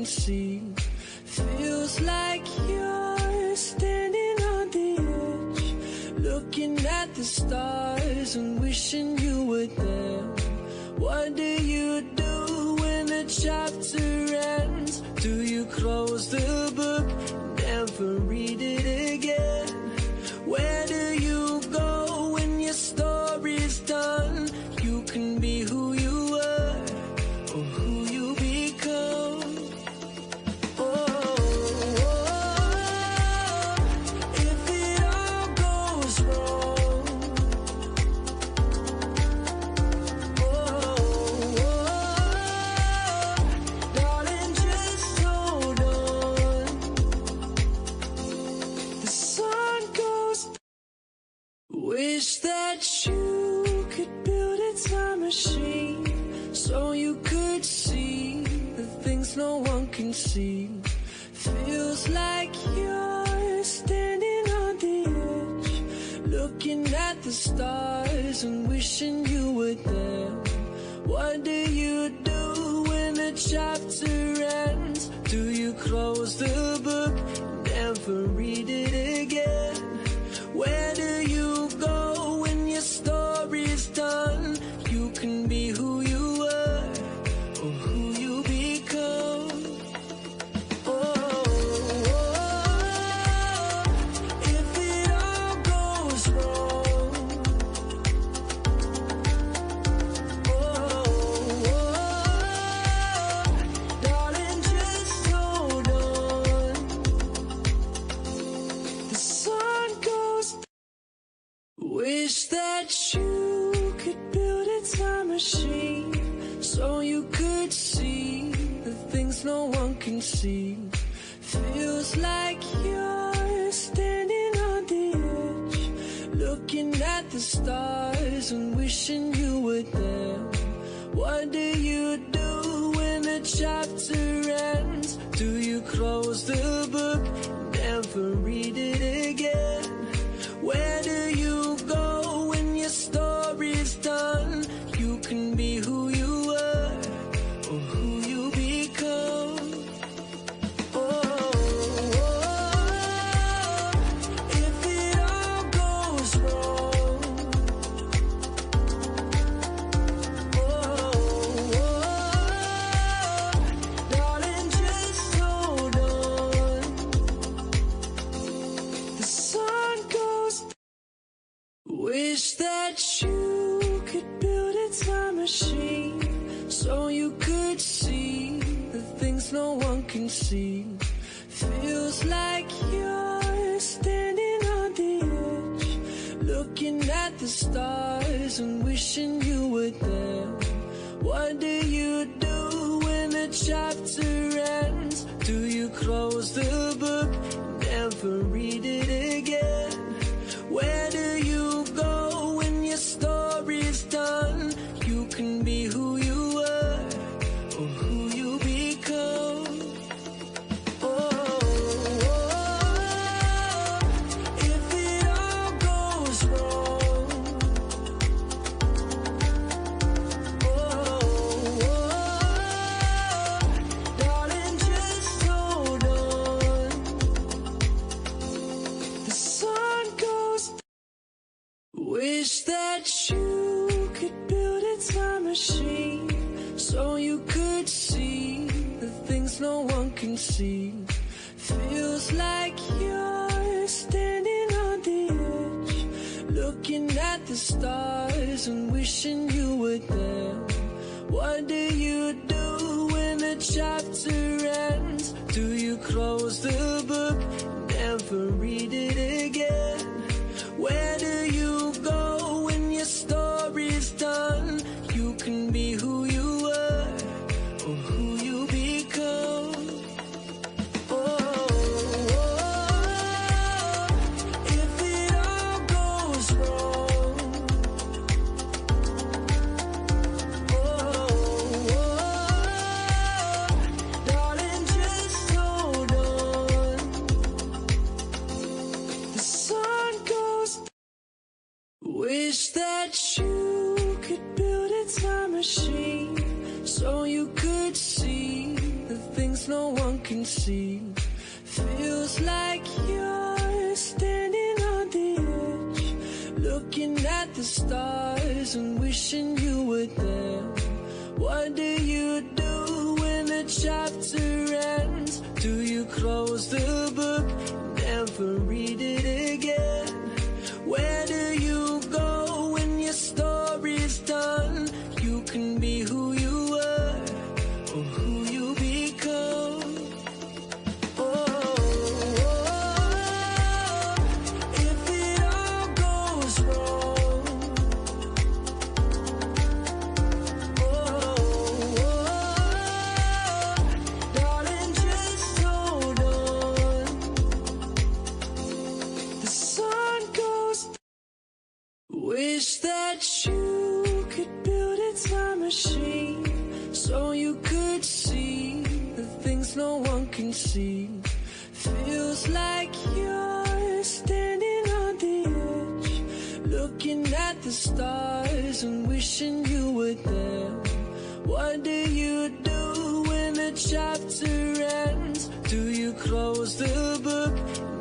can see. Feels like you're standing on the edge, looking at the stars and wishing you were there. What do you do when the chapter ends? Do you close the book, never read it again? Where do you go when your story's done? You can be who you were or who you become. Oh, if it all goes wrong, darling, just hold on. The sun goes. Wish that you could build a time machine so you could see the things no one can see. Feels like you're standing on the edge, looking at the stars and wishing you were there. What do you do when the chapter ends? Do you close the book, never read it again? Where do you go when your story's done? You can be who you were or who you become. Oh, if it all goes wrong, darling, just hold on. The sun goes. Wish that you could build a time machine so you could see the things no one can see. Feels like you're standing on the edge, looking at the stars and wishing you were there. What do you do when the chapter ends? Do you close the book, never read it again? Where do you go when your story's done? You can be who you were or who you become. Oh, if it all goes wrong, darling, just hold on. The sun goes. Wish that you could build a time machine so you could see the things no one can see. Feels like you're standing on the edge, looking at the stars and wishing you were there. What do you do when the chapter ends? Do you close the book, never read it again? Where do you go when your story's done? You can be who you were or who you become. Oh, if it all goes wrong, darling, just hold on. The sun goes. Wish that you could build a time machine so you could see the things no one can see. Feels like you're standing on the edge, looking at the stars and wishing you were there. What do you do when the chapter ends? Do you close the book, never read it again? Where do you go when your story's done? You can be who you were or who you become. Oh, if it all goes wrong, darling, just hold on. The sun goes. Wish that you could build a time machine so you could see the things things no one can see. Feels like you're standing on the edge, looking at the stars and wishing you were there. What do you do when the chapter ends? Do you close the book, never read it again? Where do you go when your story's done? You can be who you were or who you become. If it all goes wrong, darling, just hold on. The sun goes. Wish that you could build a time machine so you could see the things no one can see. Feels like you're standing on the edge, looking at the stars and wishing you were there. What do you do when the chapter ends? Do you close the book,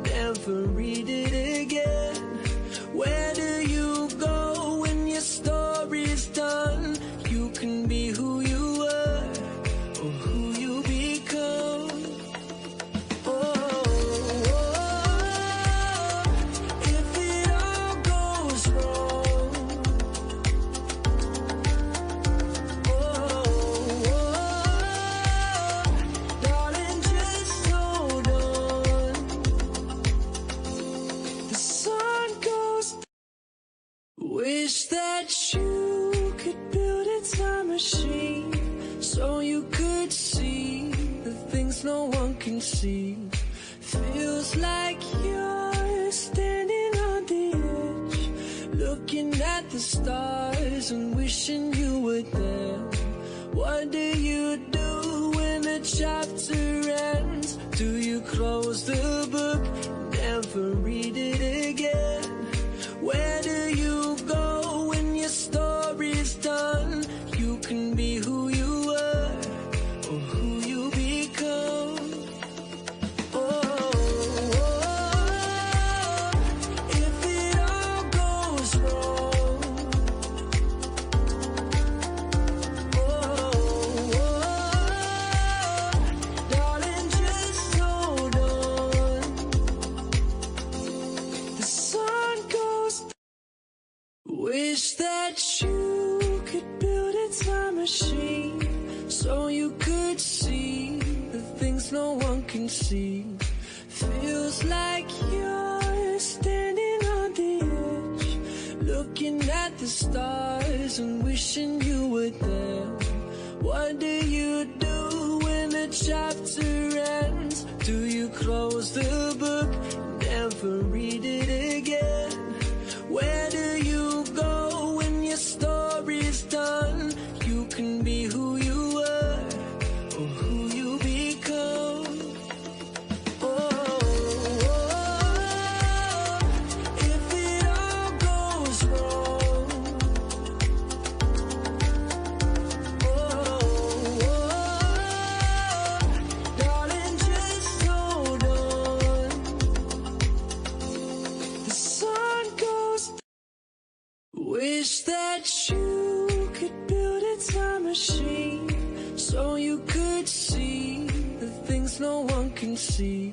never read it again? Where do you go when your story's done? You can be who you were or who you become. If it all goes wrong, darling, just hold on. The sun goes. Wish that you could build a time machine so you could see the things no one can see. Feels like you're standing on the edge, looking at the stars and wishing you were there. What do you do when the chapter ends? Do you close the book, never read it again? Where do you go when your story's done? You can be who you were or who you become. If it all goes wrong, darling, just hold on. The sun goes. Wish that you could build a time machine so you could see the things no one can see. Feels like you're standing on the edge, looking at the stars and wishing you were there. What do you do when the chapter ends? Do you close the book, never read it again? Where do you go when your story's done? You can be who you were or who you become. If it all goes wrong, darling, just hold on. The sun goes. Wish that you could build a time machine so you could see the things no one can see.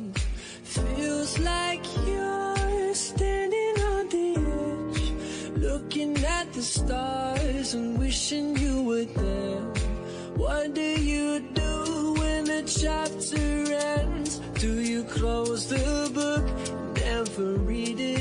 Feels like you're standing on the edge, looking at the stars and wishing you were there. What do you do when the chapter ends? Do you close the book, never read it